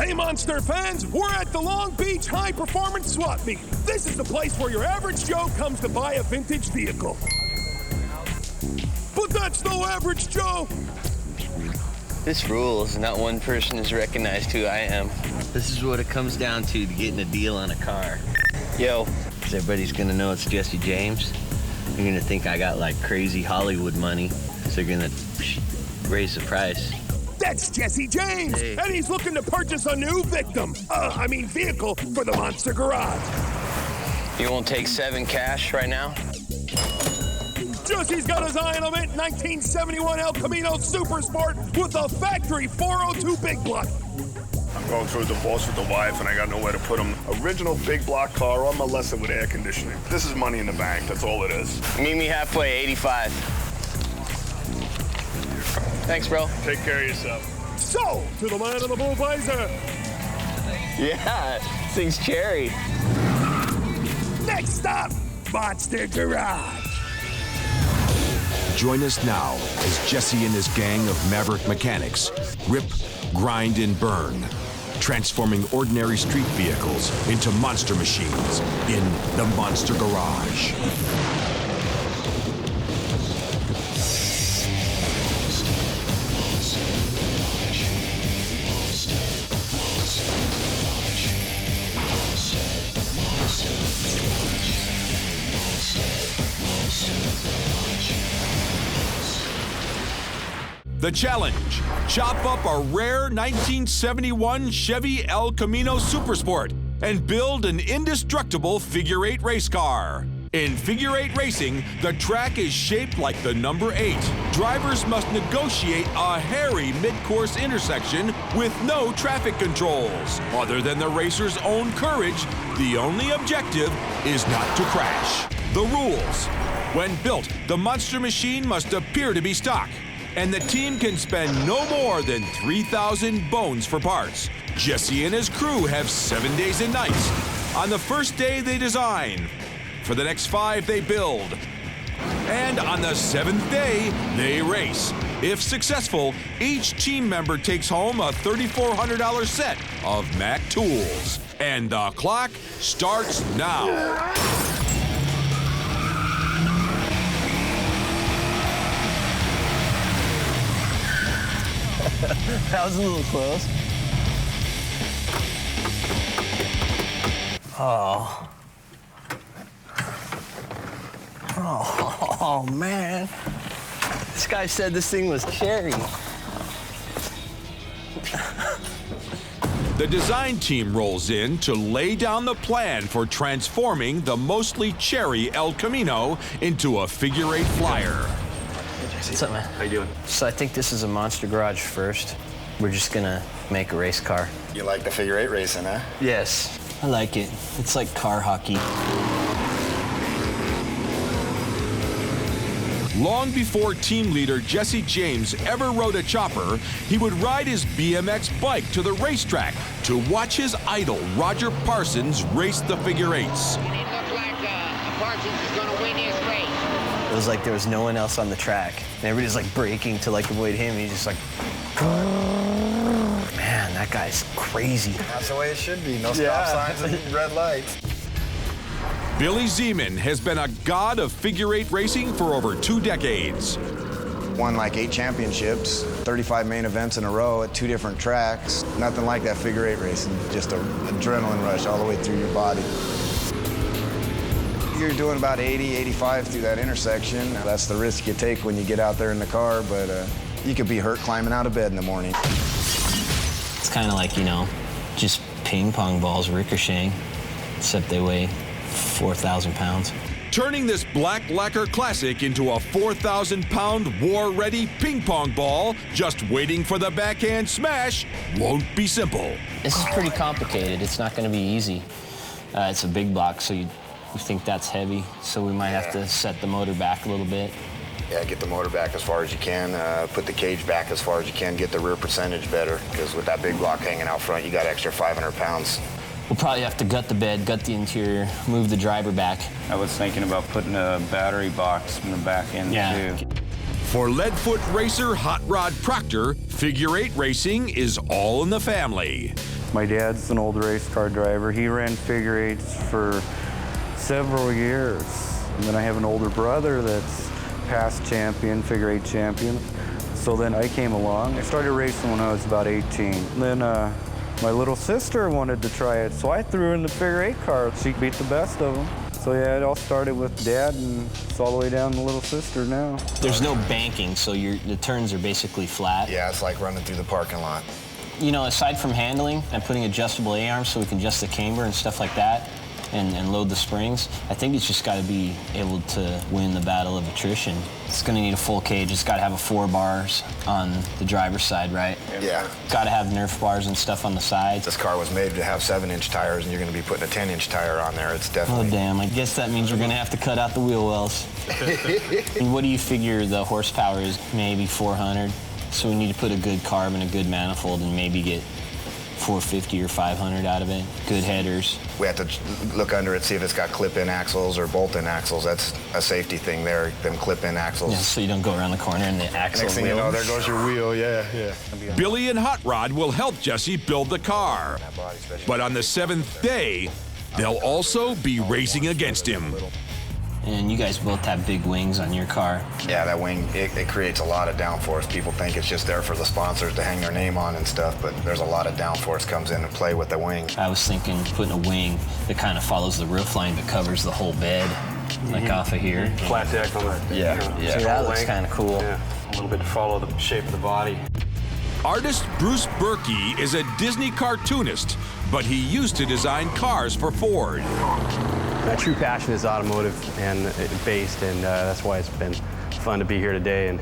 Hey, Monster fans, we're at the Long Beach High Performance Swap Meet. This is the place where your average Joe comes to buy a vintage vehicle. But that's no average Joe. This rules. Not one person has recognized who I am. This is what it comes down to getting a deal on a car. Yo. Because everybody's gonna know it's Jesse James. You're gonna think I got like crazy Hollywood money. So they're gonna raise the price. That's Jesse James, hey. And he's looking to purchase a new vehicle for the Monster Garage. You won't take 7 cash right now? Jesse's got his eye on a mint 1971 El Camino Super Sport with a factory 402 big block. I'm going through a divorce with the wife, and I got nowhere to put him. Original big block car, or molested with air conditioning. This is money in the bank. That's all it is. Meet me halfway, 85. Thanks, bro. Take care of yourself. So, to the man in the blue blazer. Yeah, this thing's cherry. Next stop, Monster Garage. Join us now as Jesse and his gang of maverick mechanics rip, grind, and burn, transforming ordinary street vehicles into monster machines in the Monster Garage. The challenge, chop up a rare 1971 Chevy El Camino Supersport and build an indestructible figure-8 race car. In figure-8 racing, the track is shaped like the number 8. Drivers must negotiate a hairy mid-course intersection with no traffic controls. Other than the racer's own courage, the only objective is not to crash. The rules. When built, the monster machine must appear to be stock, and the team can spend no more than 3,000 bones for parts. Jesse and his crew have 7 days and nights. On the first day, they design. For the next 5, they build. And on the 7th day, they race. If successful, each team member takes home a $3,400 set of Mac tools. And the clock starts now. That was a little close. Oh. Oh, man. This guy said this thing was cherry. The design team rolls in to lay down the plan for transforming the mostly cherry El Camino into a figure-8 flyer. What's up, man? How you doing? So I think this is a Monster Garage first. We're just gonna make a race car. You like the figure-8 racing, huh? Yes, I like it. It's like car hockey. Long before team leader Jesse James ever rode a chopper, he would ride his BMX bike to the racetrack to watch his idol, Roger Parsons, race the figure-8s. And it looked like Parsons is going to win his race. It was like there was no one else on the track. And everybody's like braking to like avoid him. He's just like, man, that guy's crazy. That's the way it should be. No stop signs and red lights. Billy Zeman has been a god of figure-8 racing for over 2 decades. Won like 8 championships, 35 main events in a row at 2 different tracks. Nothing like that figure-8 racing. Just an adrenaline rush all the way through your body. You're doing about 80, 85 through that intersection. That's the risk you take when you get out there in the car, but you could be hurt climbing out of bed in the morning. It's kind of like, you know, just ping pong balls ricocheting, except they weigh 4,000 pounds. Turning this black lacquer classic into a 4,000-pound war-ready ping pong ball, just waiting for the backhand smash, won't be simple. This is pretty complicated. It's not going to be easy. It's a big block, so you think that's heavy, so we might have to set the motor back a little bit. Yeah, get the motor back as far as you can, put the cage back as far as you can, get the rear percentage better, because with that big block hanging out front, you got extra 500 pounds. We'll probably have to gut the bed, gut the interior, move the driver back. I was thinking about putting a battery box in the back end, too. For Leadfoot racer Hot Rod Proctor, figure-8 racing is all in the family. My dad's an old race car driver. He ran figure-8s for several years. And then I have an older brother that's past champion, figure-8 champion. So then I came along. I started racing when I was about 18. Then my little sister wanted to try it, so I threw her in the figure-8 car. She beat the best of them. So yeah, it all started with Dad, and it's all the way down to little sister now. There's no banking, so the turns are basically flat. Yeah, it's like running through the parking lot. You know, aside from handling and putting adjustable A-arms so we can adjust the camber and stuff like that, and load the springs, I think it's just got to be able to win the battle of attrition. It's going to need a full cage. It's got to have a 4 bars on the driver's side, right? Yeah. Got to have Nerf bars and stuff on the sides. This car was made to have 7-inch tires, and you're going to be putting a 10-inch tire on there. It's definitely... Oh, damn. I guess that means we're going to have to cut out the wheel wells. And what do you figure the horsepower is? Maybe 400? So we need to put a good carb and a good manifold and maybe get 450 or 500 out of it. Good headers. We have to look under it, see if it's got clip-in axles or bolt-in axles. That's a safety thing there, them clip-in axles. Yeah, so you don't go around the corner and the axle Next thing you know, there goes your wheel, yeah. Billy and Hot Rod will help Jesse build the car. But on the 7th day, they'll also be racing against him. And you guys both have big wings on your car. Yeah, that wing, it creates a lot of downforce. People think it's just there for the sponsors to hang their name on and stuff, but there's a lot of downforce comes into play with the wing. I was thinking putting a wing that kind of follows the roof line but covers the whole bed, like off of here. Flat deck on that. Yeah. See, that looks kind of cool. Yeah, a little bit to follow the shape of the body. Artist Bruce Berkey is a Disney cartoonist, but he used to design cars for Ford. My true passion is automotive and based, and that's why it's been fun to be here today and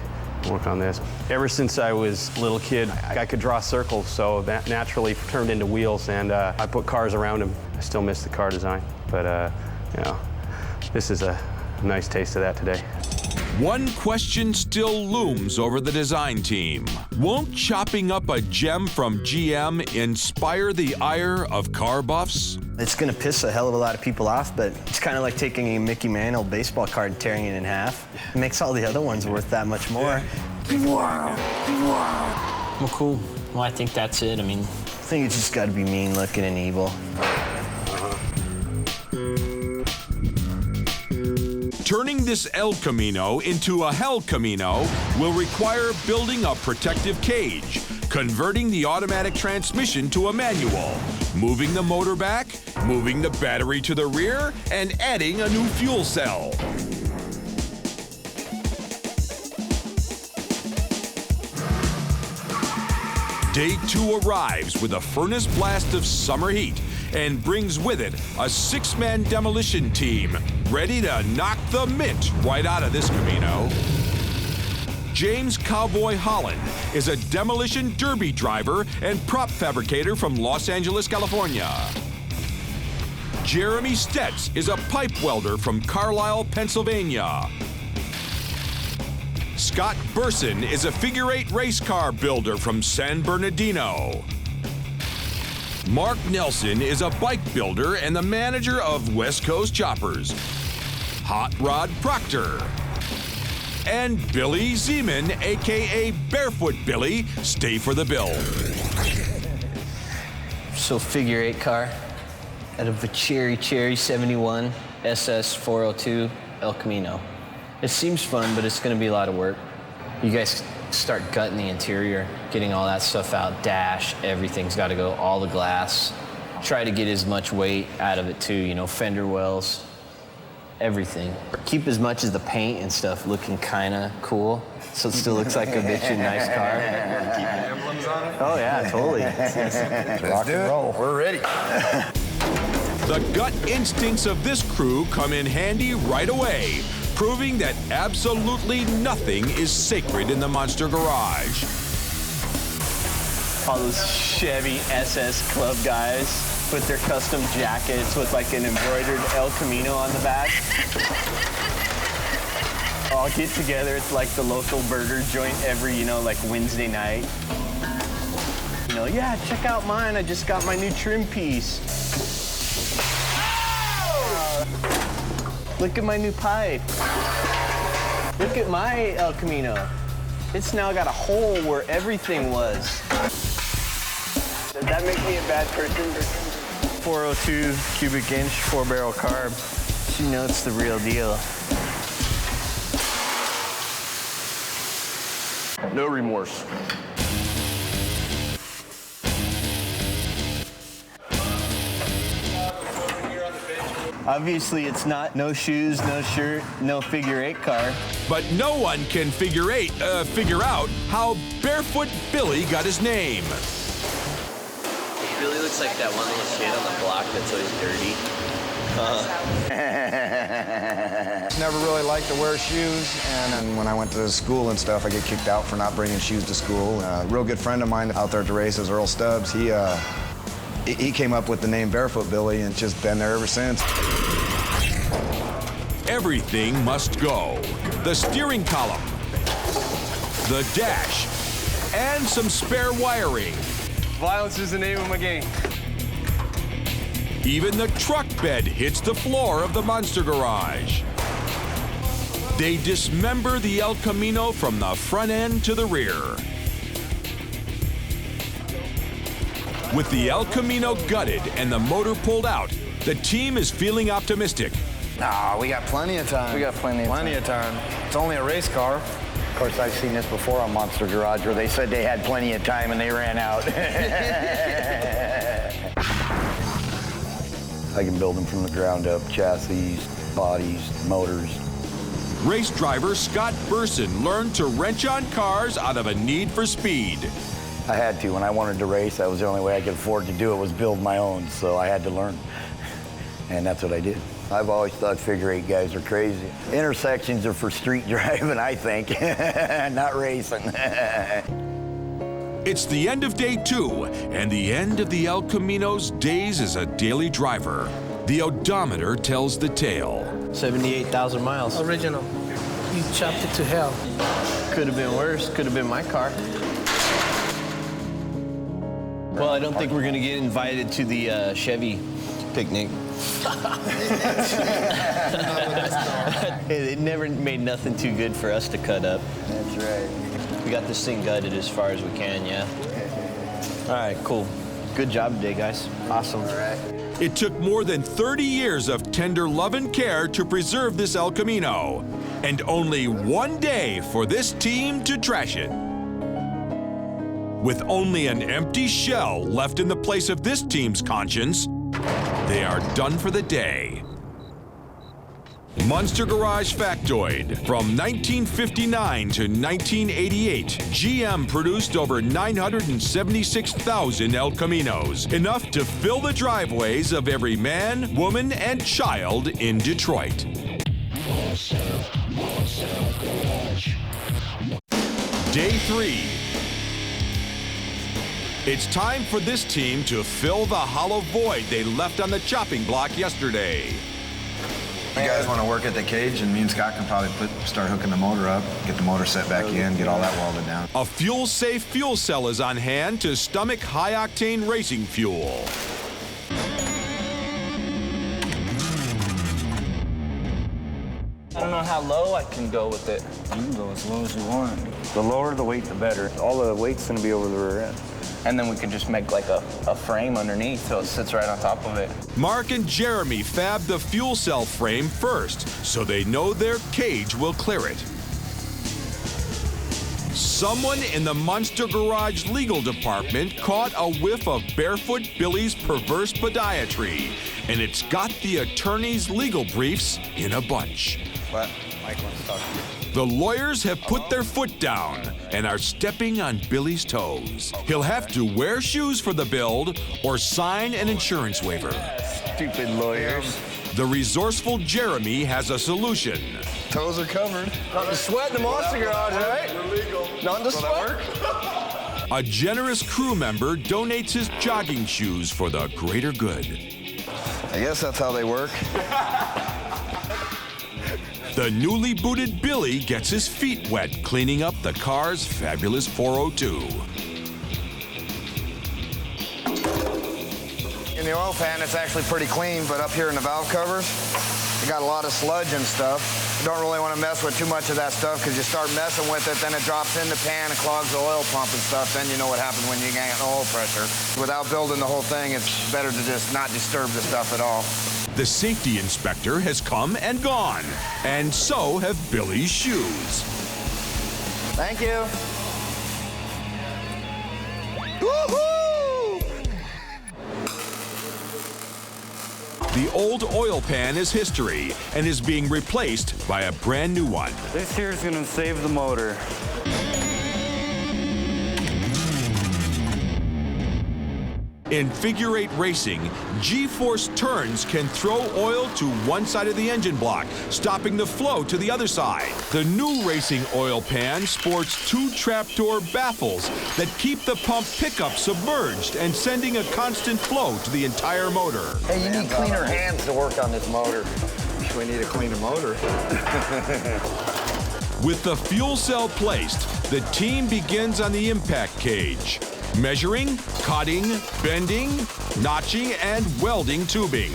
work on this. Ever since I was a little kid, I could draw circles, so that naturally turned into wheels, and I put cars around them. I still miss the car design, but you know, this is a nice taste of that today. One question still looms over the design team. Won't chopping up a gem from GM inspire the ire of car buffs? It's gonna piss a hell of a lot of people off, but it's kind of like taking a Mickey Mantle baseball card and tearing it in half. It makes all the other ones worth that much more. Wow. Well, cool. Well, I think that's it. I mean, I think it's just gotta be mean looking and evil. Turning this El Camino into a Hell Camino will require building a protective cage, converting the automatic transmission to a manual, moving the motor back, moving the battery to the rear, and adding a new fuel cell. Day 2 arrives with a furnace blast of summer heat and brings with it a 6-man demolition team ready to knock the mint right out of this Camino. James Cowboy Holland is a demolition derby driver and prop fabricator from Los Angeles, California. Jeremy Stetz is a pipe welder from Carlisle, Pennsylvania. Scott Burson is a figure-8 race car builder from San Bernardino. Mark Nelson is a bike builder and the manager of West Coast Choppers. Hot Rod Proctor. And Billy Zeman, a.k.a. Barefoot Billy, stay for the build. So figure-8 car out of a Cherry 71 SS 402 El Camino. It seems fun, but it's gonna be a lot of work. You guys start gutting the interior, getting all that stuff out, dash, everything's gotta go, all the glass. Try to get as much weight out of it too, you know, fender wells, everything. Keep as much as the paint and stuff looking kinda cool, so it still looks like a bitchin' nice car. Keep the emblems on it? Oh yeah, totally. Rock and roll. We're ready. The gut instincts of this crew come in handy right away, proving that absolutely nothing is sacred in the Monster Garage. All those Chevy SS Club guys with their custom jackets with like an embroidered El Camino on the back. All get together, it's like the local burger joint every, you know, like Wednesday night. You know, yeah, check out mine, I just got my new trim piece. Look at my new pipe. Look at my El Camino. It's now got a hole where everything was. Does that make me a bad person? 402 cubic inch, 4-barrel carb. So you know it's the real deal. No remorse. Obviously, it's not no shoes, no shirt, no figure-8 car. But no one can figure out how Barefoot Billy got his name. Billy looks like that one little kid on the block that's always dirty. Never really liked to wear shoes, and then when I went to school and stuff, I get kicked out for not bringing shoes to school. A real good friend of mine out there at the races, Earl Stubbs, he came up with the name Barefoot Billy and just been there ever since. Everything must go. The steering column, the dash, and some spare wiring. Violence is the name of my game. Even the truck bed hits the floor of the Monster Garage. They dismember the El Camino from the front end to the rear. With the El Camino gutted and the motor pulled out, the team is feeling optimistic. Nah, we got plenty of time. We got plenty of time. It's only a race car. Of course, I've seen this before on Monster Garage where they said they had plenty of time and they ran out. I can build them from the ground up, chassis, bodies, motors. Race driver Scott Burson learned to wrench on cars out of a need for speed. I had to. When I wanted to race, that was the only way I could afford to do it, was build my own, so I had to learn. And that's what I did. I've always thought figure-8 guys are crazy. Intersections are for street driving, I think, not racing. It's the end of day 2 and the end of the El Camino's days as a daily driver. The odometer tells the tale. 78,000 miles. Original. You chopped it to hell. Could have been worse. Could have been my car. Well, I don't think we're going to get invited to the Chevy picnic. They never made nothing too good for us to cut up. That's right. We got this thing gutted as far as we can, yeah. All right, cool. Good job today, guys. Awesome. All right. It took more than 30 years of tender love and care to preserve this El Camino, and only one day for this team to trash it. With only an empty shell left in the place of this team's conscience, they are done for the day. Monster Garage Factoid. From 1959 to 1988, GM produced over 976,000 El Caminos, enough to fill the driveways of every man, woman, and child in Detroit. Day 3. It's time for this team to fill the hollow void they left on the chopping block yesterday. You guys want to work at the cage, and me and Scott can probably start hooking the motor up, get the motor set back in, get all that welded down. A fuel-safe fuel cell is on hand to stomach high-octane racing fuel. I don't know how low I can go with it. You can go as low as you want. The lower the weight, the better. All the weight's gonna be over the rear end. And then we can just make like a frame underneath so it sits right on top of it. Mark and Jeremy fab the fuel cell frame first, so they know their cage will clear it. Someone in the Monster Garage legal department caught a whiff of Barefoot Billy's perverse podiatry, and it's got the attorney's legal briefs in a bunch. What? Mike wants to talk to you. The lawyers have put their foot down and are stepping on Billy's toes. He'll have to wear shoes for the build or sign an insurance waiver. Stupid lawyers. The resourceful Jeremy has a solution. Toes are covered. Not to sweat in the Monster Garage, right? We're legal. Not to sweat. A generous crew member donates his jogging shoes for the greater good. I guess that's how they work. The newly booted Billy gets his feet wet cleaning up the car's fabulous 402. In the oil pan, it's actually pretty clean, but up here in the valve covers, you got a lot of sludge and stuff. Don't really want to mess with too much of that stuff because you start messing with it, then it drops in the pan and clogs the oil pump and stuff. Then you know what happens when you get oil pressure. Without building the whole thing, it's better to just not disturb the stuff at all. The safety inspector has come and gone, and so have Billy's shoes. Thank you. The old oil pan is history and is being replaced by a brand new one. This here is going to save the motor. In figure-8 racing, G-force turns can throw oil to one side of the engine block, stopping the flow to the other side. The new racing oil pan sports two trapdoor baffles that keep the pump pickup submerged and sending a constant flow to the entire motor. Hey, you need cleaner hands to work on this motor. We need a cleaner motor. With the fuel cell placed, the team begins on the impact cage, measuring, cutting, bending, notching, and welding tubing.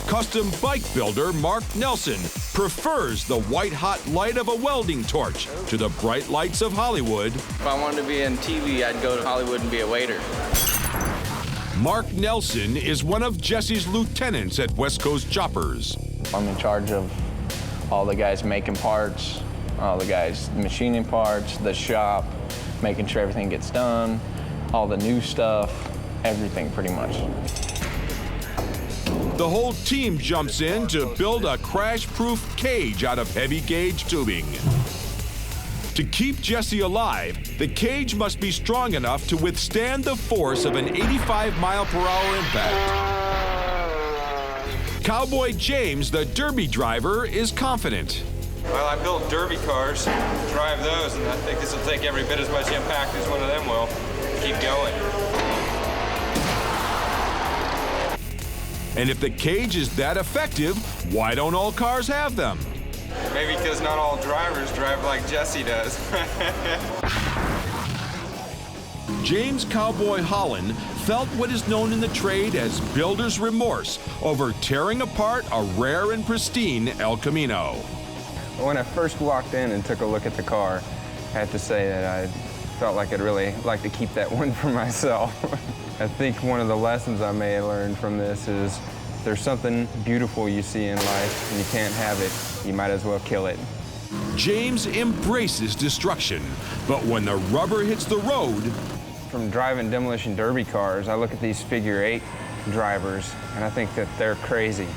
Custom bike builder Mark Nelson prefers the white-hot light of a welding torch to the bright lights of Hollywood. If I wanted to be in TV, I'd go to Hollywood and be a waiter. Mark Nelson is one of Jesse's lieutenants at West Coast Choppers. I'm in charge of all the guys making parts, all the guys machining parts, the shop, making sure everything gets done, all the new stuff, everything pretty much. The whole team jumps in to build a crash-proof cage out of heavy gauge tubing. To keep Jesse alive, the cage must be strong enough to withstand the force of an 85-mile-per-hour impact. Cowboy James, the Derby driver, is confident. Well, I build Derby cars, drive those, and I think this will take every bit as much impact as one of them will. Keep going. And if the cage is that effective, why don't all cars have them? Maybe because not all drivers drive like Jesse does. James Cowboy Holland felt what is known in the trade as builder's remorse over tearing apart a rare and pristine El Camino. When I first walked in and took a look at the car, I have to say that I felt like I'd really like to keep that one for myself. I think one of the lessons I may have learned from this is if there's something beautiful you see in life and you can't have it, you might as well kill it. James embraces destruction, but when the rubber hits the road... From driving demolition derby cars, I look at these figure-8 drivers and I think that they're crazy.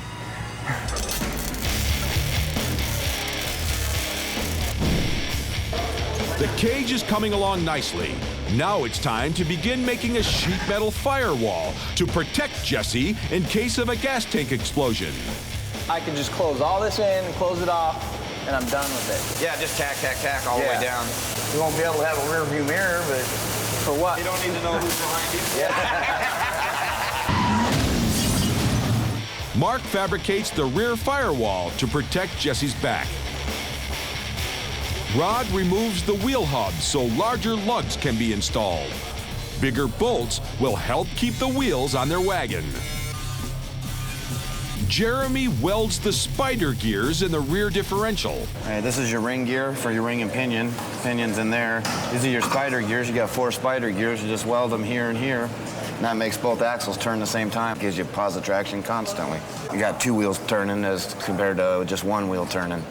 The cage is coming along nicely. Now it's time to begin making a sheet metal firewall to protect Jesse in case of a gas tank explosion. I can just close all this in and close it off, and I'm done with it. Yeah, just tack all the way down. You won't be able to have a rear view mirror, but... For what? You don't need to know who's behind you. Mark fabricates the rear firewall to protect Jesse's back. Rod removes the wheel hubs so larger lugs can be installed. Bigger bolts will help keep the wheels on their wagon. Jeremy welds the spider gears in the rear differential. All right, this is your ring gear for your ring and pinion. Pinion's in there. These are your spider gears. You got 4 spider gears. You just weld them here and here. And that makes both axles turn the same time. Gives you positive traction constantly. You got 2 wheels turning as compared to just 1 wheel turning.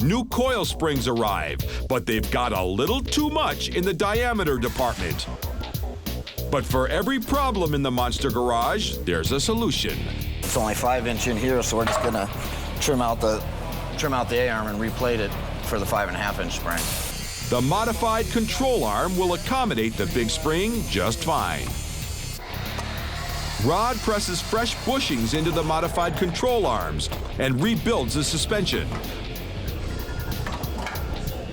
New coil springs arrive, but they've got a little too much in the diameter department. But for every problem in the Monster Garage, there's a solution. It's only 5-inch in here, so we're just gonna trim out the A-arm and replate it for the 5.5-inch spring. The modified control arm will accommodate the big spring just fine. Rod presses fresh bushings into the modified control arms and rebuilds the suspension.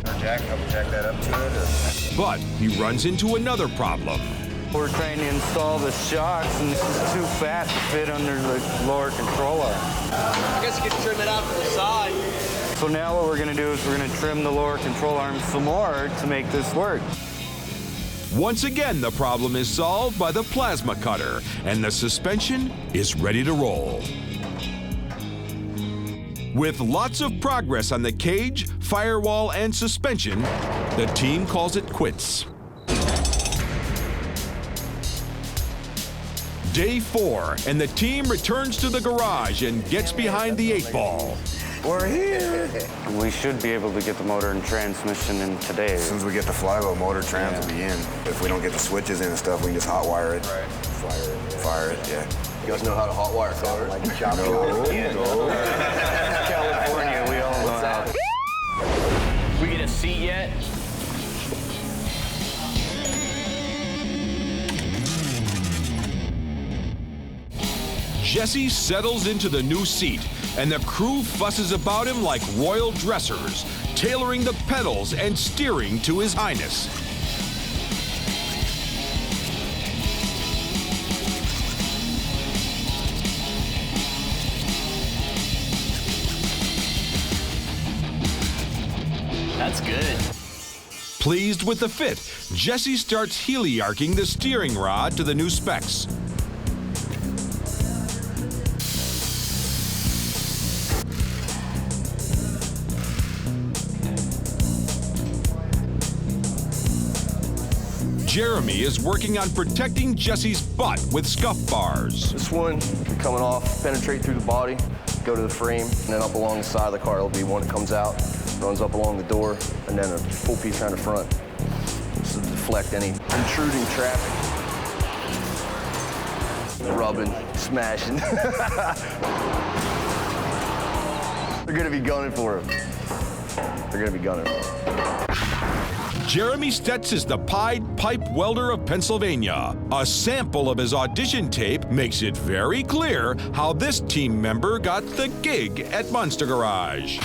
Help jack that up to it. But he runs into another problem. We're trying to install the shocks, and this is too fat to fit under the lower control arm. I guess you could trim it out to the side. So now what we're going to do is we're going to trim the lower control arm some more to make this work. Once again, the problem is solved by the plasma cutter, and the suspension is ready to roll. With lots of progress on the cage, firewall, and suspension, the team calls it quits. Day 4, and the team returns to the garage and gets behind the 8-ball. We're here. We should be able to get the motor and transmission in today. As soon as we get the flywheel, motor trans will be in. If we don't get the switches in and stuff, we can just hot wire it. Right. Fire it, yeah. You guys know how to hot wire cars? Like California, we all know that. We get a seat yet? Jesse settles into the new seat, and the crew fusses about him like royal dressers, tailoring the pedals and steering to His Highness. That's good. Pleased with the fit, Jesse starts heliarching the steering rod to the new specs. Jeremy is working on protecting Jesse's butt with scuff bars. This one, coming off, penetrate through the body, go to the frame, and then up along the side of the car, there'll be one that comes out, runs up along the door, and then a full piece around the front. This will deflect any intruding traffic. Rubbing, smashing. They're gonna be gunning for him. They're gonna be gunning for him. Jeremy Stetz is the Pied Pipe Welder of Pennsylvania. A sample of his audition tape makes it very clear how this team member got the gig at Monster Garage.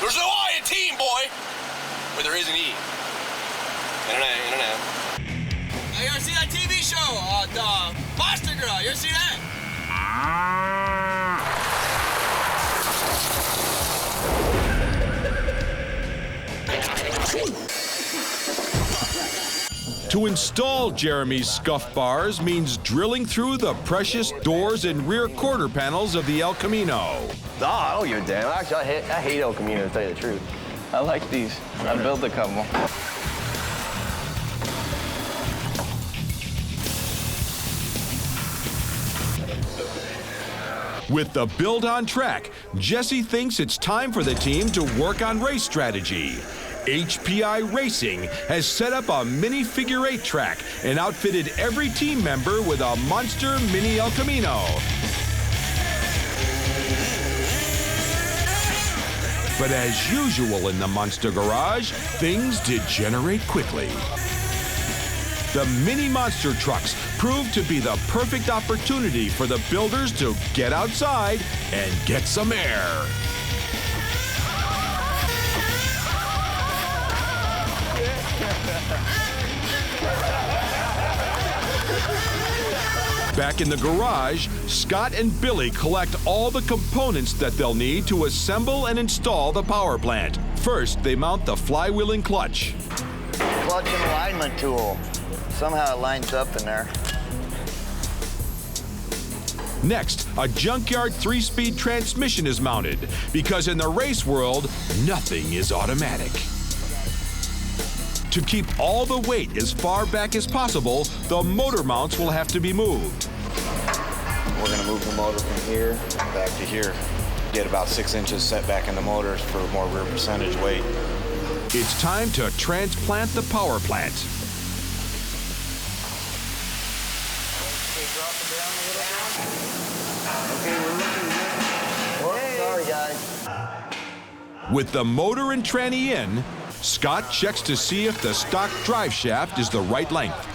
There's no I in team, boy! But there is an E. Internet. You ever see that TV show, the Monster Garage? You ever see that? To install Jeremy's scuff bars means drilling through the precious doors and rear quarter panels of the El Camino. Nah, I don't give a damn. Actually, I hate El Camino, to tell you the truth. I like these. I built a couple. With the build on track, Jesse thinks it's time for the team to work on race strategy. HPI Racing has set up a mini figure-8 track and outfitted every team member with a monster mini El Camino. But as usual in the Monster Garage, things degenerate quickly. The mini monster trucks proved to be the perfect opportunity for the builders to get outside and get some air. Back in the garage, Scott and Billy collect all the components that they'll need to assemble and install the power plant. First, they mount the flywheel and clutch. Clutch and alignment tool. Somehow it lines up in there. Next, a junkyard 3-speed transmission is mounted, because in the race world, nothing is automatic. To keep all the weight as far back as possible, the motor mounts will have to be moved. We're gonna move the motor from here back to here. Get about 6 inches set back in the motors for more rear percentage weight. It's time to transplant the power plant. Sorry, guys. With the motor and tranny in, Scott checks to see if the stock drive shaft is the right length.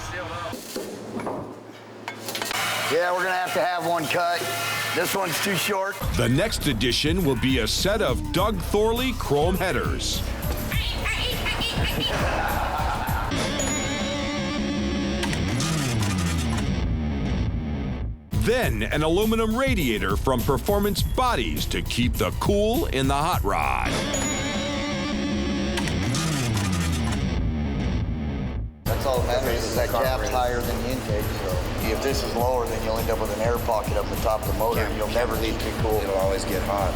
Yeah, we're gonna have to have one cut. This one's too short. The next addition will be a set of Doug Thorley chrome headers. Then an aluminum radiator from Performance Bodies to keep the cool in the hot rod. That's all that matters is that cap's higher than the intake. So if this is lower, then you'll end up with an air pocket up the top of the motor. And you'll never need to be cool. It'll always get hot.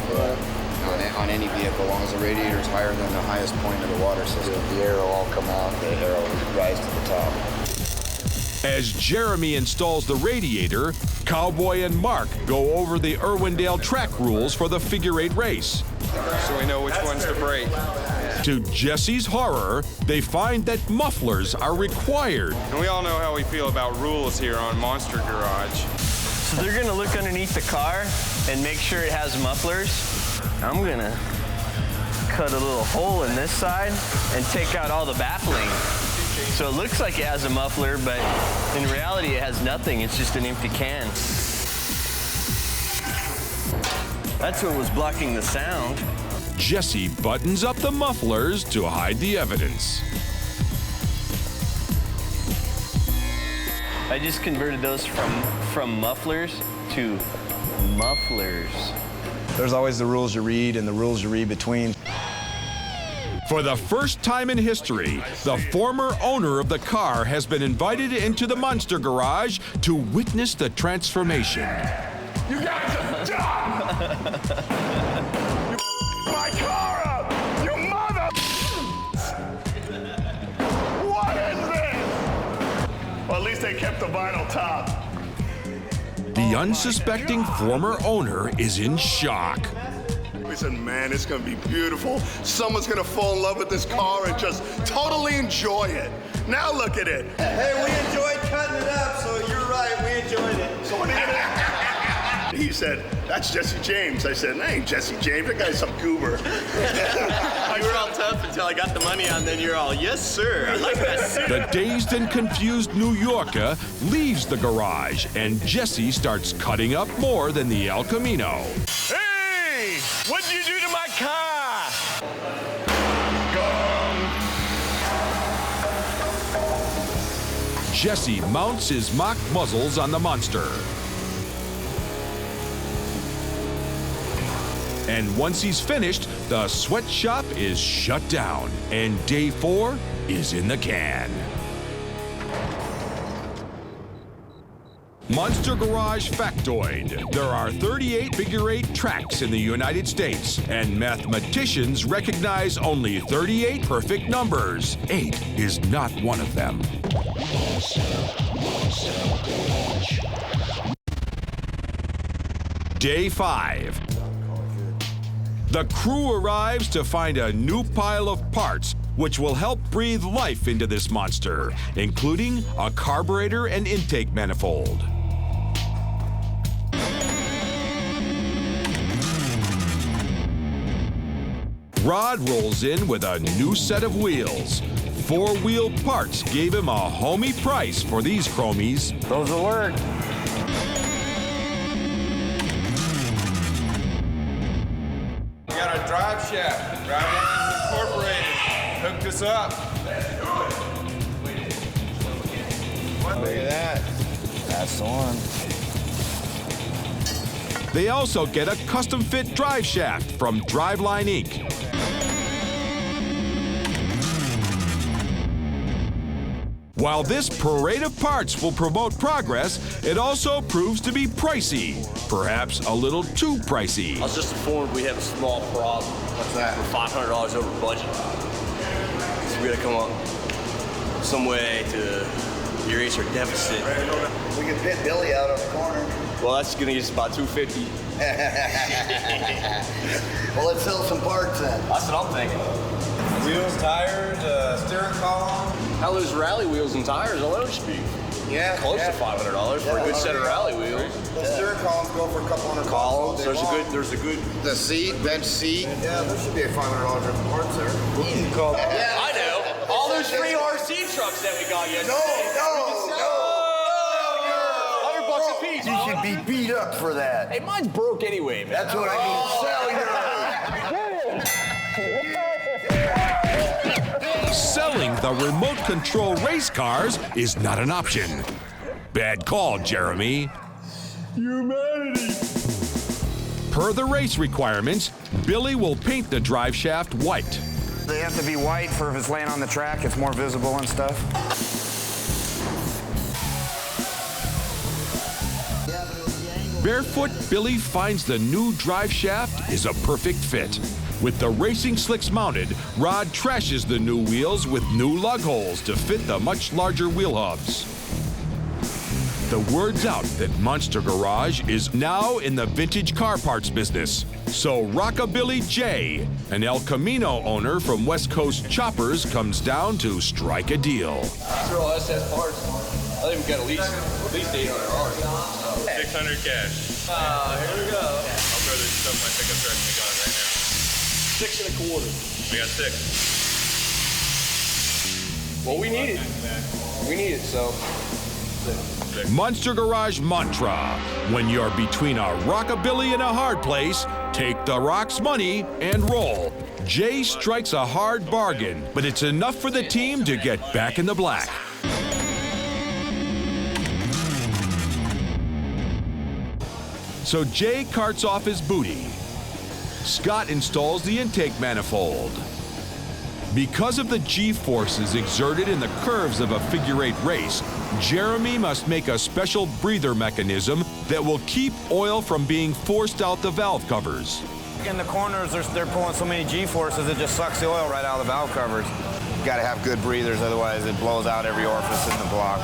On any vehicle, as long as the radiator is higher than the highest point of the water system. The air will all come out. The air will rise to the top. As Jeremy installs the radiator, Cowboy and Mark go over the Irwindale track rules for the figure-8 race. So we know which ones to break. To Jesse's horror, they find that mufflers are required. And we all know how we feel about rules here on Monster Garage. So they're gonna look underneath the car and make sure it has mufflers. I'm gonna cut a little hole in this side and take out all the baffling. So it looks like it has a muffler, but in reality it has nothing. It's just an empty can. That's what was blocking the sound. Jesse buttons up the mufflers to hide the evidence. I just converted those from mufflers to mufflers. There's always the rules you read and the rules you read between. For the first time in history, the former owner of the car has been invited into the Monster Garage to witness the transformation. You guys are done! My car up! You mother! What is this? Well, at least they kept the vinyl top. The unsuspecting former owner is in shock. We said, man, it's gonna be beautiful. Someone's gonna fall in love with this car and just totally enjoy it. Now look at it. Hey, we enjoyed cutting it up, so you're right, we enjoyed it. So what are you gonna... He said, that's Jesse James. I said, that ain't Jesse James, that guy's some goober. You were all tough until I got the money on, then you're all, yes, sir, I like that suit. The dazed and confused New Yorker leaves the garage, and Jesse starts cutting up more than the El Camino. Hey! What'd you do to my car? Jesse mounts his mock muzzles on the monster. And once he's finished, the sweatshop is shut down, and day 4 is in the can. Monster Garage factoid. There are 38 figure-8 tracks in the United States, and mathematicians recognize only 38 perfect numbers. 8 is not one of them. Day 5. The crew arrives to find a new pile of parts which will help breathe life into this monster, including a carburetor and intake manifold. Rod rolls in with a new set of wheels. 4-wheel parts gave him a homey price for these chromies. Those will work. We got our drive shaft. Drive incorporated. Hooked us up. Look at that. That's the one. They also get a custom-fit drive shaft from Driveline Inc. While this parade of parts will promote progress, it also proves to be pricey, perhaps a little too pricey. I was just informed we have a small problem. What's that? We're $500 over budget. So we gotta come up with some way to erase our deficit. We can fit Billy out on the corner. Well, that's gonna get us about $250. Well, let's sell some parts then. That's what I'm thinking. Wheels, tires, steering column. Hell, there's rally wheels and tires on those speed. Yeah. Close to $500 for a good set of rally wheels. The steering columns go for a couple $100. Columns, there's a good. The seat, bench seat. Yeah, there should be a $500 worth of parts there. Yeah, I know. All those free RC trucks that we got yesterday. $100 a piece. You should be beat up for that. Hey, mine's broke anyway, man. That's what I mean. Sell yours. Selling the remote control race cars is not an option. Bad call, Jeremy. Humanity. Per the race requirements, Billy will paint the drive shaft white. They have to be white for if it's laying on the track, it's more visible and stuff. Barefoot Billy finds the new drive shaft is a perfect fit. With the racing slicks mounted, Rod trashes the new wheels with new lug holes to fit the much larger wheel hubs. The word's out that Monster Garage is now in the vintage car parts business. So Rockabilly J, an El Camino owner from West Coast Choppers, comes down to strike a deal. These are all SS parts. I think we got at least 800 hours. 600 cash. Here we go. I'll throw this stuff in my pickup truck and be gone right now. 6 1/4. We got 6. Well, we need it. We need it, so. Monster Garage mantra: when you're between a rockabilly and a hard place, take the rock's money and roll. Jay strikes a hard bargain, but it's enough for the team to get back in the black. So Jay carts off his booty. Scott installs the intake manifold. Because of the G-forces exerted in the curves of a figure-8 race, Jeremy must make a special breather mechanism that will keep oil from being forced out the valve covers. In the corners, they're pulling so many G-forces, it just sucks the oil right out of the valve covers. You gotta have good breathers, otherwise it blows out every orifice in the block.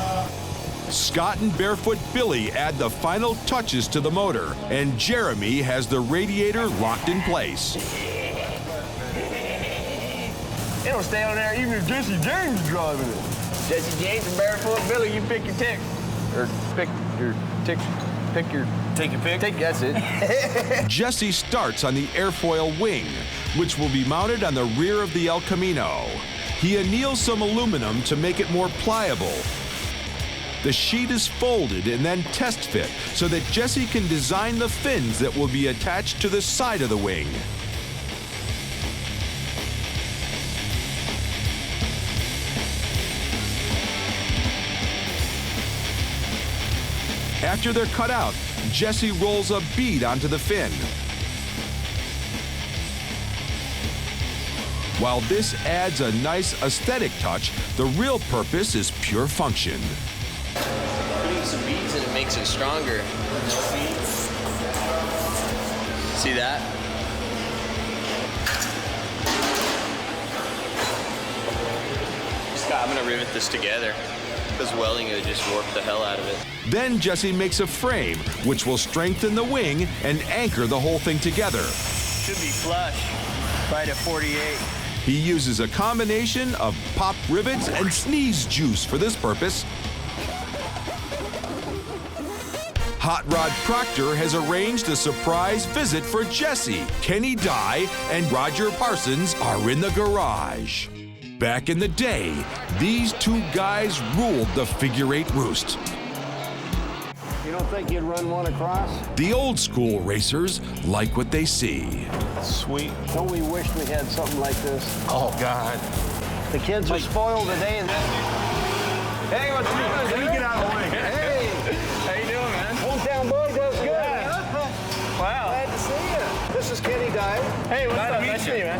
Scott and Barefoot Billy add the final touches to the motor, and Jeremy has the radiator locked in place. It'll stay on there even if Jesse James is driving it. Jesse James and Barefoot Billy, you pick your tick. Or pick your tick. Pick your... Take your pick? That's it. Jesse starts on the airfoil wing, which will be mounted on the rear of the El Camino. He anneals some aluminum to make it more pliable. The sheet is folded and then test fit so that Jesse can design the fins that will be attached to the side of the wing. After they're cut out, Jesse rolls a bead onto the fin. While this adds a nice aesthetic touch, the real purpose is pure function. Putting some beads in it makes it stronger. See that? Scott, I'm gonna rivet this together, because welding it would just warp the hell out of it. Then Jesse makes a frame, which will strengthen the wing and anchor the whole thing together. Should be flush, right at 48. He uses a combination of pop rivets and sneeze juice for this purpose. Hot Rod Proctor has arranged a surprise visit for Jesse. Kenny Dye and Roger Parsons are in the garage. Back in the day, these two guys ruled the figure-8 roost. You don't think you'd run one across? The old school racers like what they see. Sweet. Don't we wish we had something like this? Oh, God. The kids are spoiled today. Hey, what's up? Let me get out of the way. Hey. How you doing, man? Hometown boy does good. Yeah. Wow. Glad to see you. This is Kenny Dye. Hey, what's up? Nice to meet you, man.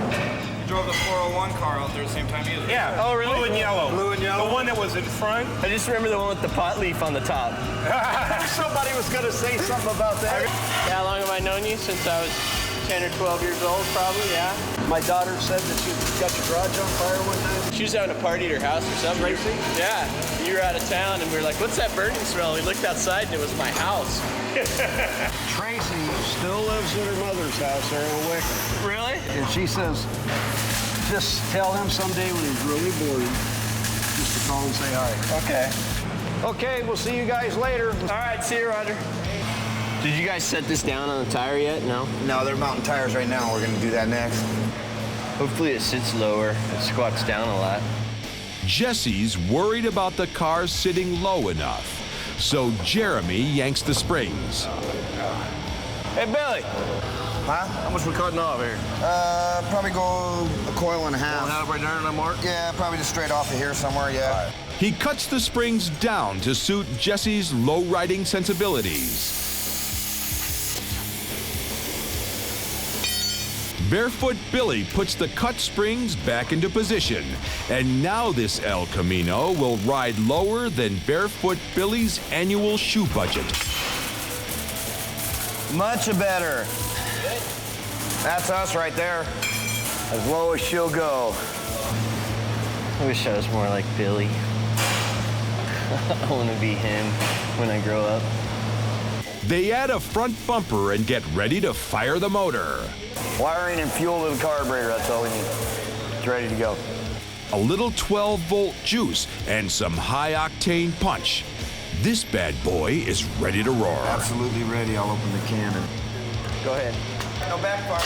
Drove the 401 car out there the same time you did. Yeah. Oh, really? Blue and yellow. Blue and yellow. The one that was in front. I just remember the one with the pot leaf on the top. Somebody was going to say something about that. Yeah, how long have I known you? Since I was 10 or 12 years old, probably, yeah. My daughter said that you got your garage on fire one time. She was having a party at her house or something. Racing? Yeah. You were out of town, and we were like, what's that burning smell? We looked outside, and it was my house. Tracy still lives at her mother's house there in Wick. Really? And she says, just tell him someday when he's really bored, just to call and say hi. Okay. Okay, we'll see you guys later. All right, see you, Roger. Did you guys set this down on the tire yet? No? No, they're mounting tires right now. We're gonna do that next. Hopefully it sits lower. It squats down a lot. Jesse's worried about the car sitting low enough, so Jeremy yanks the springs. Hey, Billy. Huh? How much we cutting off here? Probably go a coil and a half. Going out right there on that mark? Yeah, probably just straight off of here somewhere, yeah. He cuts the springs down to suit Jesse's low-riding sensibilities. Barefoot Billy puts the cut springs back into position, and now this El Camino will ride lower than Barefoot Billy's annual shoe budget. Much better. That's us right there. As low as she'll go. I wish I was more like Billy. I want to be him when I grow up. They add a front bumper and get ready to fire the motor. Wiring and fuel to the carburetor, that's all we need. It's ready to go. A little 12-volt juice and some high-octane punch. This bad boy is ready to roar. Absolutely ready. I'll open the cannon. Go ahead. No backfire.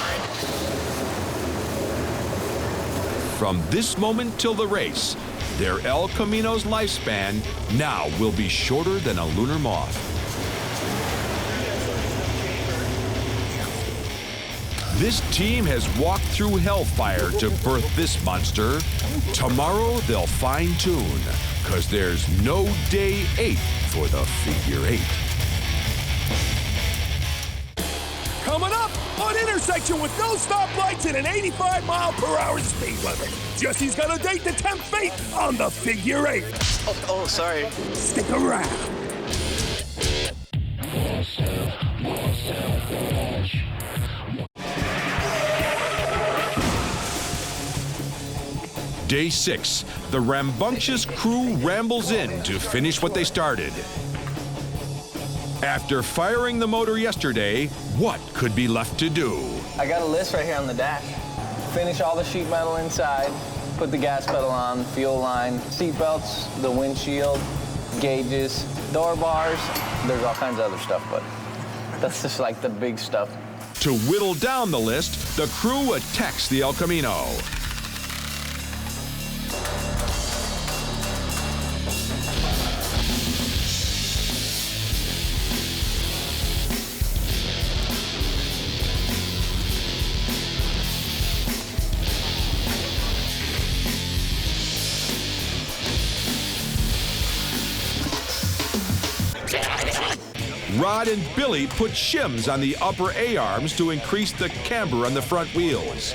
From this moment till the race, their El Camino's lifespan now will be shorter than a lunar moth. This team has walked through hellfire to birth this monster. Tomorrow they'll fine-tune, because there's no day 8 for the Figure-8. Coming up, an intersection with no stoplights and an 85-mile-per-hour speed limit. Jesse's got a date to tempt fate on the Figure-8. Oh, sorry. Stick around. Day 6, the rambunctious crew rambles in to finish what they started. After firing the motor yesterday, what could be left to do? I got a list right here on the dash. Finish all the sheet metal inside, put the gas pedal on, fuel line, seat belts, the windshield, gauges, door bars. There's all kinds of other stuff, but that's just like the big stuff. To whittle down the list, the crew attacks the El Camino. Rod and Billy put shims on the upper A-arms to increase the camber on the front wheels.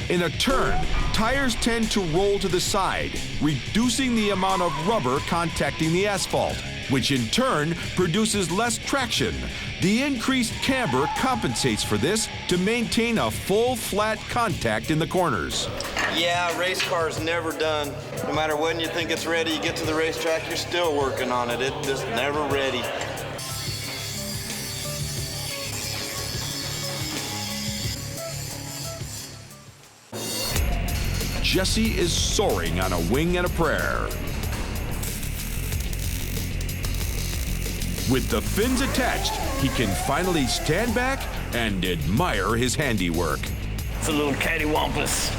In a turn, tires tend to roll to the side, reducing the amount of rubber contacting the asphalt, which in turn produces less traction. The increased camber compensates for this to maintain a full flat contact in the corners. Yeah, race car is never done. No matter when you think it's ready, you get to the racetrack, you're still working on it. It's just never ready. Jesse is soaring on a wing and a prayer. With the fins attached, he can finally stand back and admire his handiwork. It's a little cattywampus.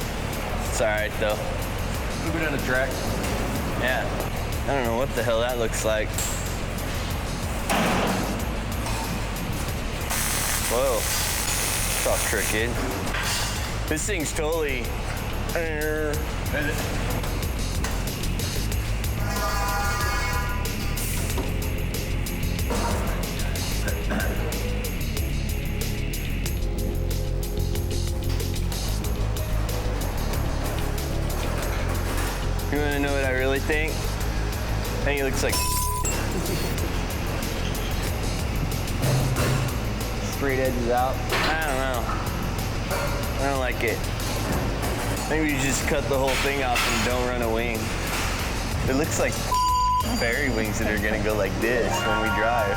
It's all right, though. We've been on the track. Yeah. I don't know what the hell that looks like. Whoa. It's all crooked. This thing's totally... You want to know what I really think? I think it looks like straight edges out. I don't know. I don't like it. Maybe you just cut the whole thing off and don't run a wing. It looks like fairy wings that are gonna go like this when we drive.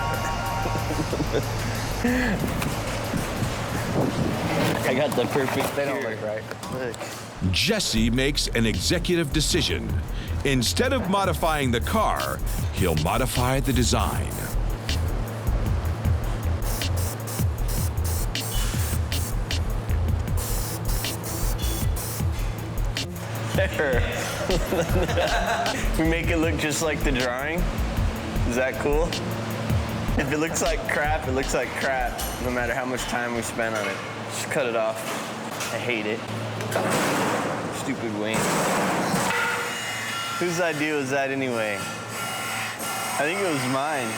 I got the perfect. They don't look right. Look. Jesse makes an executive decision. Instead of modifying the car, he'll modify the design. There. We make it look just like the drawing. Is that cool? If it looks like crap, it looks like crap, no matter how much time we spend on it. Just cut it off. I hate it. Stupid wing. Whose idea was that anyway? I think it was mine.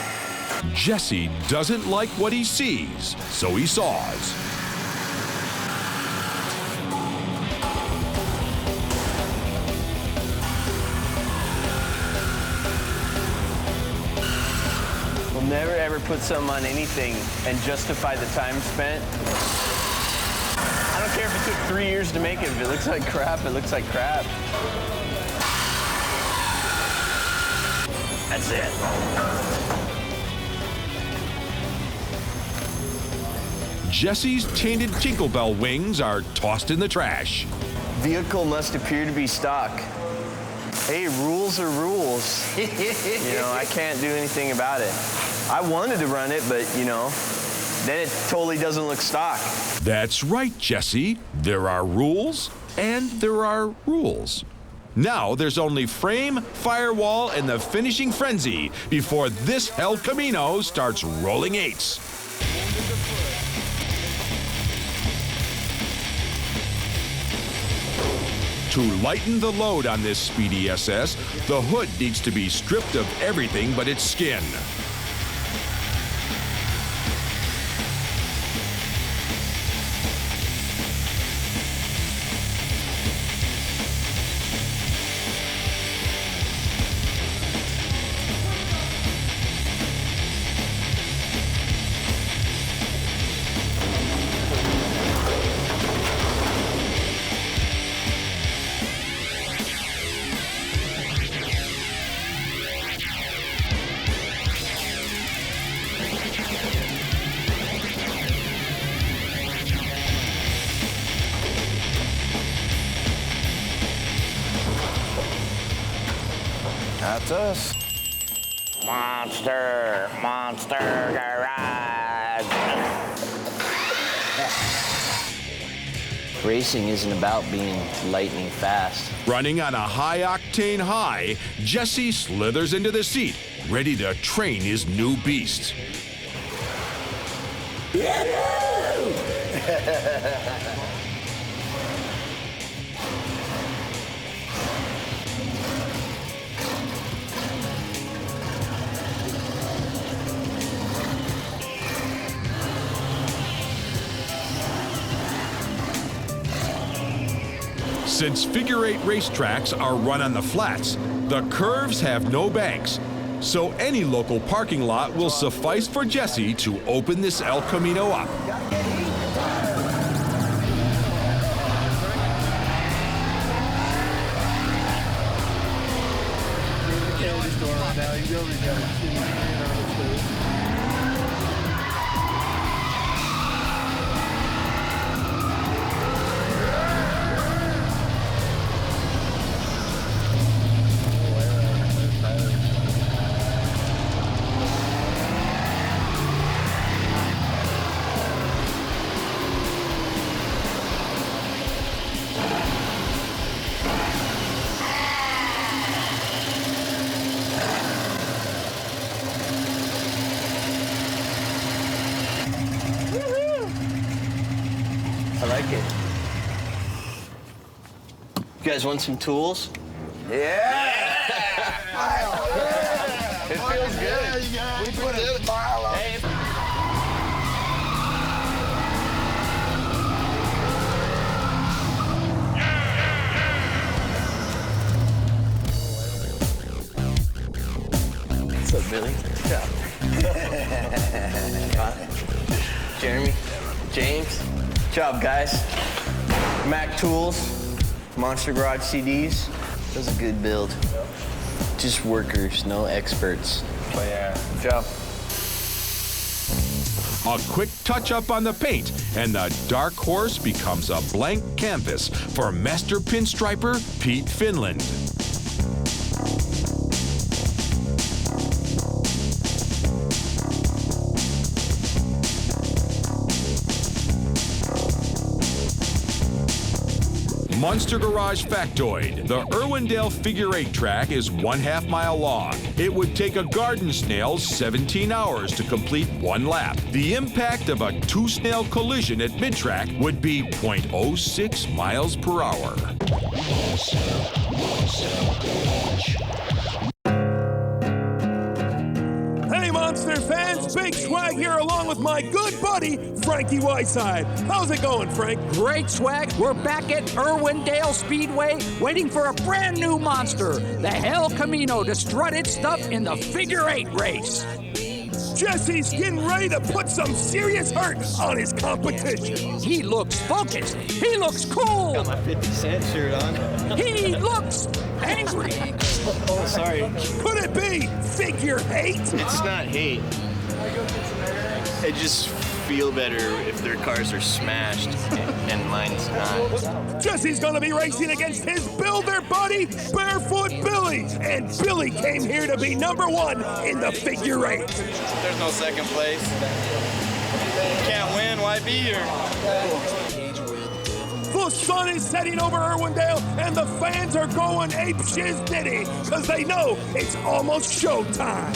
Jesse doesn't like what he sees, so he saws. We'll never ever put something on anything and justify the time spent. I don't care if it took 3 years to make it. If it looks like crap, it looks like crap. That's it. Jesse's tainted Tinkerbell wings are tossed in the trash. Vehicle must appear to be stock. Hey, rules are rules. You know, I can't do anything about it. I wanted to run it, but, you know, then it totally doesn't look stock. That's right, Jesse. There are rules, and there are rules. Now there's only frame, firewall, and the finishing frenzy before this El Camino starts rolling eights. To lighten the load on this speedy SS, the hood needs to be stripped of everything but its skin. That's us. Monster Garage. Racing isn't about being lightning fast. Running on a high-octane high, Jesse slithers into the seat, ready to train his new beast. Since figure-8 racetracks are run on the flats, the curves have no banks, so any local parking lot will suffice for Jesse to open this El Camino up. I like it. You guys want some tools? Yeah! It feels good. We put a smile on it. What's up, Billy? Yeah. Jeremy, James. Good job, guys. Mac Tools, Monster Garage CDs. That was a good build. Just workers, no experts. Oh, yeah. Good job. A quick touch-up on the paint, and the Dark Horse becomes a blank canvas for Master Pinstriper Pete Finland. Monster Garage factoid. The Irwindale Figure-8 track is 1/2 mile long. It would take a garden snail 17 hours to complete 1 lap. The impact of a 2-snail collision at mid-track would be 0.06 miles per hour. Hey, Monster fans, Big Swag here along with my good buddy, Frankie Whiteside. How's it going, Frank? Great, Swag. We're back at Irwindale Speedway waiting for a brand new monster, the El Camino, to strut its stuff in the Figure-8 race. Jesse's getting ready to put some serious hurt on his competition. He looks focused. He looks cool. Got my 50 Cent shirt on. He looks angry. Oh, sorry. Could it be Figure-8? It's not hate. I just feel better if their cars are smashed and mine's not. Jesse's gonna be racing against his builder buddy, Barefoot Billy. And Billy came here to be #1 in the Figure-8. There's no second place. Can't win, why be here? The sun is setting over Irwindale, and the fans are going ape shiznitty, because they know it's almost showtime.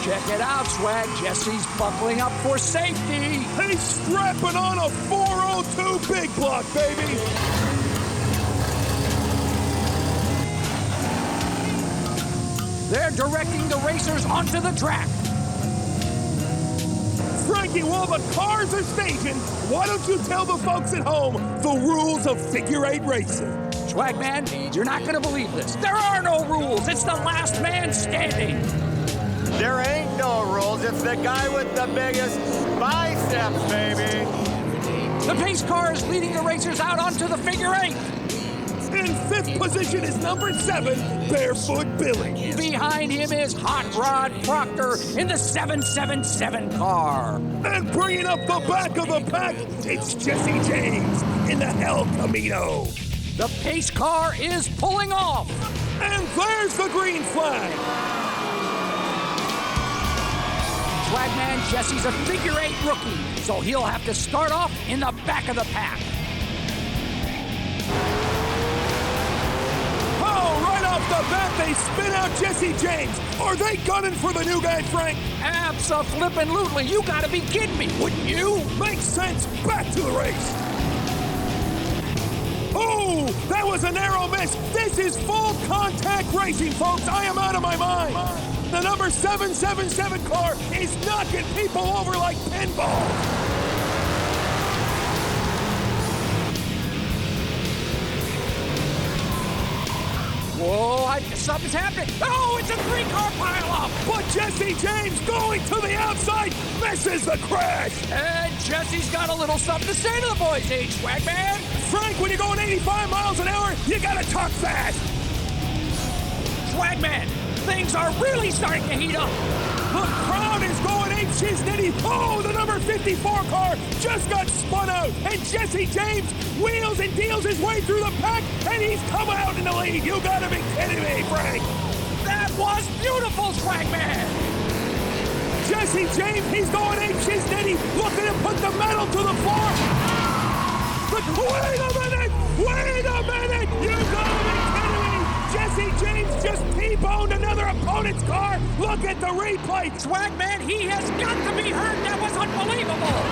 Check it out, Swag. Jesse's buckling up for safety. He's strapping on a 402 big block, baby. They're directing the racers onto the track. Frankie, while the cars are staging, why don't you tell the folks at home the rules of Figure-8 racing? Swagman, you're not going to believe this. There are no rules. It's the last man standing. There ain't no rules. It's the guy with the biggest biceps, baby. The pace car is leading the racers out onto the Figure-8. In 5th position is #7, Barefoot Billy. Behind him is Hot Rod Proctor in the 777 car. And bringing up the back of the pack, it's Jesse James in the El Camino. The pace car is pulling off. And there's the green flag. Swagman, Jesse's a Figure-8 rookie, so he'll have to start off in the back of the pack. Oh, right off the bat, they spin out Jesse James. Are they gunning for the new guy, Frank? Abso-flippin'-lutely. You gotta be kidding me, wouldn't you? Makes sense. Back to the race. Oh, that was a narrow miss. This is full contact racing, folks. I am out of my mind. The number 777 car is knocking people over like pinballs. Whoa, something's happening. Oh, it's a 3-car pileup. But Jesse James going to the outside misses the crash. And Jesse's got a little something to say to the boys' age, Swagman. Frank, when you're going 85 miles an hour, you gotta talk fast. Swagman, things are really starting to heat up. The crowd is going ape shiznitty. Oh, the number 54 car just got spun out. And Jesse James wheels and deals his way through the pack, and he's come out in the lead. You gotta be kidding me, Frank. That was beautiful, Swagman. Jesse James, he's going ape shiznitty, looking to put the metal to the floor. But wait a minute! Wait a minute! You gotta be kidding me! Jesse James just T-boned another opponent's car! Look at the replay! Swagman, he has got to be hurt! That was unbelievable!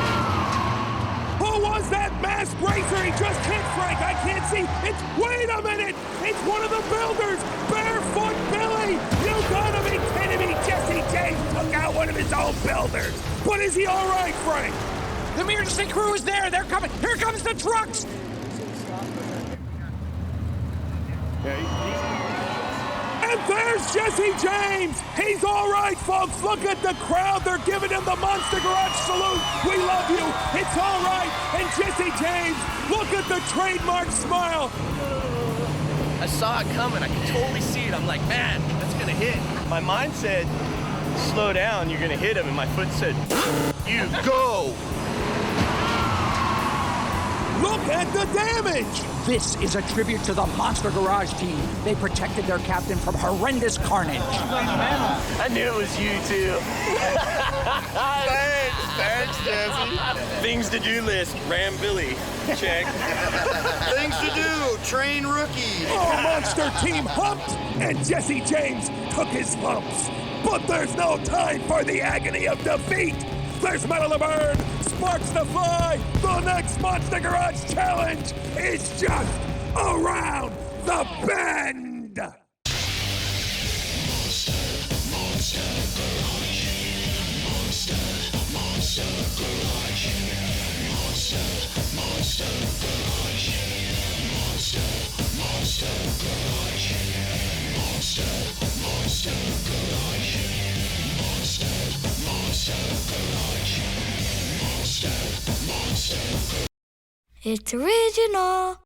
Who was that masked racer? He just hit Frank! I can't see! Wait a minute! It's one of the builders! Barefoot Billy! You gotta be kidding me! Jesse James took out one of his own builders! But is he alright, Frank? The emergency crew is there! They're coming! Here comes the trucks! And there's Jesse James! He's all right, folks! Look at the crowd! They're giving him the Monster Garage salute! We love you! It's all right! And Jesse James, look at the trademark smile! I saw it coming. I could totally see it. I'm like, man, that's gonna hit. My mind said, slow down, you're gonna hit him. And my foot said, you go! Look at the damage! This is a tribute to the Monster Garage team. They protected their captain from horrendous carnage. I knew it was you, too. Thanks, Jesse. Things to do list, Ram Billy. Check. Things to do, train rookie. Oh, Monster team humped, and Jesse James took his lumps. But there's no time for the agony of defeat. There's metal to burn, sparks to fly. The next Monster Garage challenge is just around the bend. Monster Garage. Monster Garage. Monster Garage. Monster Garage. Monster It's original.